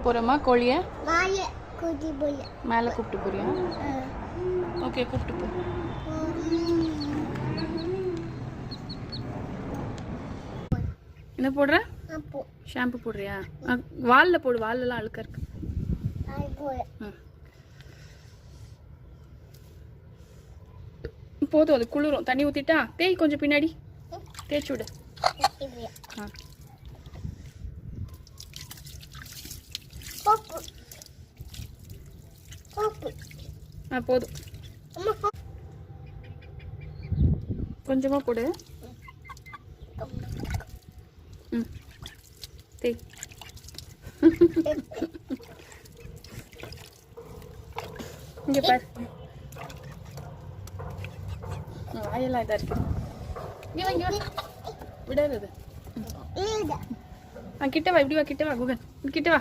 போகிறோமா கோழியை? மேலே கூப்பிட்டு போறியா? ஓகே, கூப்பிட்டு போ. என்ன போடுற? ஷாம்பு போடுறியா? வாலில் போடு, வாலெல்லாம் அழுக்க இருக்கு. போதும், அது குளிரும். தண்ணி ஊற்றிட்டா தேய், கொஞ்சம் பின்னாடி தேய்ச்சி விடு. போதும், கொஞ்சமா போடு. தேய். இங்க பாரு, வாயெல்லாம் இதா இருக்கு. இங்க வாங்க, விடாது. கிட்ட வா, இப்படி வா, கிட்ட வா குகன், கிட்ட வா.